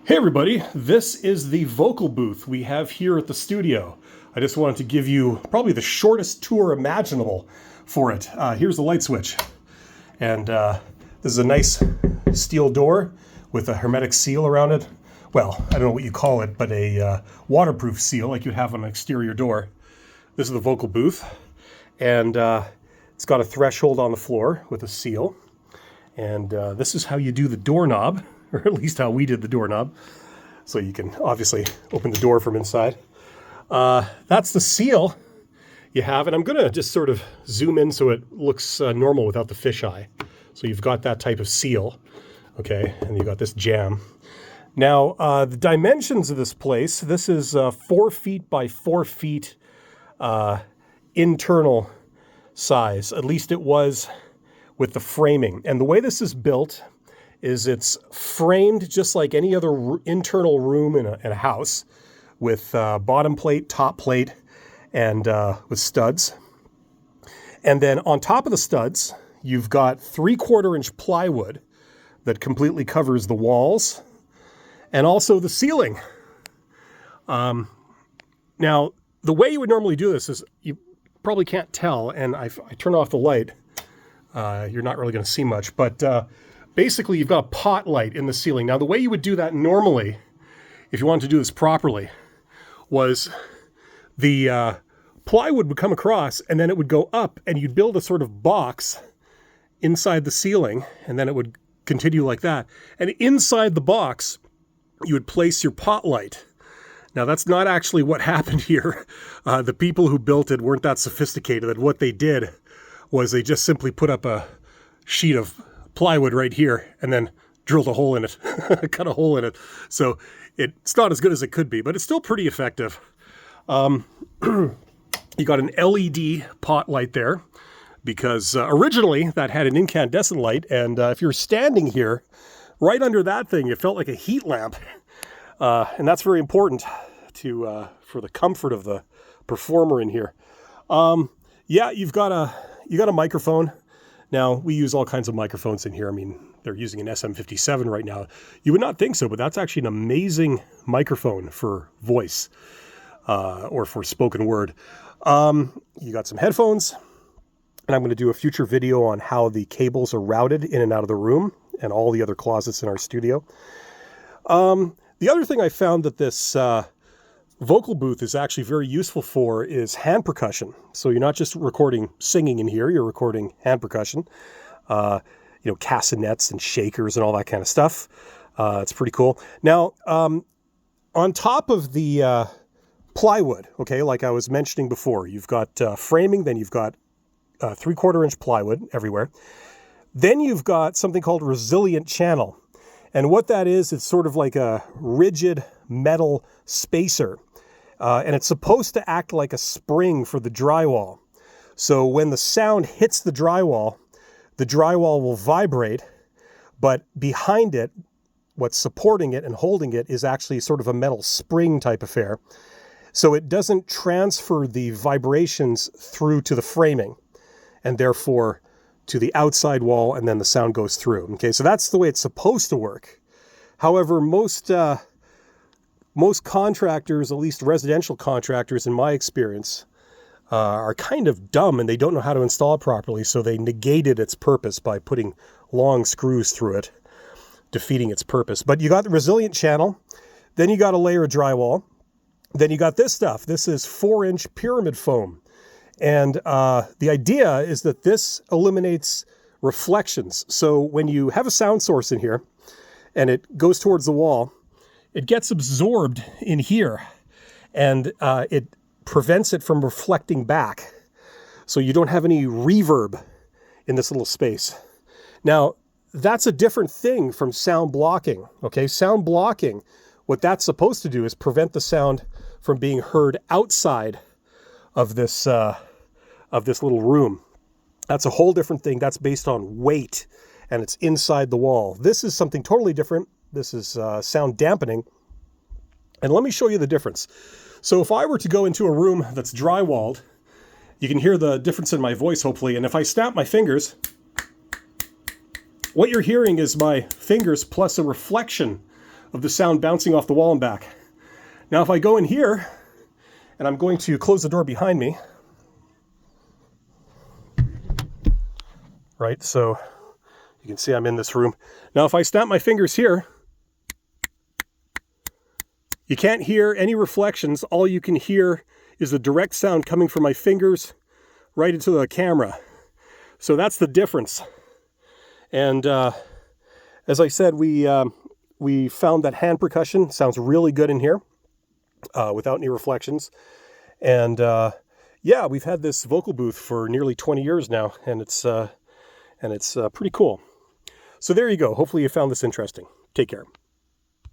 Hey everybody, this is the vocal booth we have here at the studio. I just wanted to give you probably the shortest tour imaginable for it. Here's the light switch. And this is a nice steel door with a hermetic seal around it. Well, I don't know what you call it, but a waterproof seal like you'd have on an exterior door. This is the vocal booth. And it's got a threshold on the floor with a seal. And this is how you do the doorknob. Or at least how we did the doorknob. So you can obviously open the door from inside. That's the seal you have. And I'm going to just sort of zoom in so it looks normal without the fisheye. So you've got that type of seal. Okay, and you've got this jamb. Now, the dimensions of this place, this is 4 feet by 4 feet internal size. At least it was with the framing. And the way this is built is it's framed just like any other internal room in a house with bottom plate, top plate, and with studs. And then on top of the studs, you've got 3/4 inch plywood that completely covers the walls and also the ceiling. Now, the way you would normally do this is, you probably can't tell, and I turn off the light. You're not really going to see much, but basically, you've got a pot light in the ceiling. Now, the way you would do that normally, if you wanted to do this properly, was the plywood would come across and then it would go up and you'd build a sort of box inside the ceiling and then it would continue like that. And inside the box, you would place your pot light. Now, that's not actually what happened here. The people who built it weren't that sophisticated. And what they did was they just simply put up a sheet of plywood right here and then drilled a hole in it, cut a hole in it. So it's not as good as it could be, but it's still pretty effective. You got an LED pot light there because originally that had an incandescent light. And if you're standing here right under that thing, it felt like a heat lamp. And that's very important for the comfort of the performer in here. Yeah, you got a microphone. Now, we use all kinds of microphones in here. I mean, they're using an SM57 right now. You would not think so, but that's actually an amazing microphone for voice or for spoken word. You got some headphones, and I'm going to do a future video on how the cables are routed in and out of the room and all the other closets in our studio. The other thing I found that this vocal booth is actually very useful for is hand percussion. So you're not just recording singing in here, you're recording hand percussion, castanets and shakers and all that kind of stuff. It's pretty cool. Now, on top of the plywood, okay, like I was mentioning before, you've got framing, then you've got 3/4 inch plywood everywhere. Then you've got something called resilient channel. And what that is, it's sort of like a rigid metal spacer. And it's supposed to act like a spring for the drywall. So when the sound hits the drywall will vibrate, but behind it, what's supporting it and holding it is actually sort of a metal spring type affair. So it doesn't transfer the vibrations through to the framing and therefore to the outside wall, and then the sound goes through. Okay, so that's the way it's supposed to work. However, most contractors, at least residential contractors in my experience, are kind of dumb and they don't know how to install it properly, so they negated its purpose by putting long screws through it, defeating its purpose. But you got the resilient channel, then you got a layer of drywall, then you got this stuff. This is 4-inch pyramid foam. And the idea is that this eliminates reflections. So when you have a sound source in here and it goes towards the wall, it gets absorbed in here and it prevents it from reflecting back. So you don't have any reverb in this little space. Now, that's a different thing from sound blocking. Okay, sound blocking, what that's supposed to do is prevent the sound from being heard outside of this little room. That's a whole different thing. That's based on weight and it's inside the wall. This is something totally different. This is sound dampening. And let me show you the difference. So if I were to go into a room that's drywalled, you can hear the difference in my voice, hopefully. And if I snap my fingers, what you're hearing is my fingers plus a reflection of the sound bouncing off the wall and back. Now if I go in here, and I'm going to close the door behind me, right, so you can see I'm in this room. Now if I snap my fingers here, you can't hear any reflections. All you can hear is the direct sound coming from my fingers right into the camera. So that's the difference. And as I said, we found that hand percussion sounds really good in here without any reflections. And yeah, we've had this vocal booth for nearly 20 years now, and it's pretty cool. So there you go. Hopefully you found this interesting. Take care.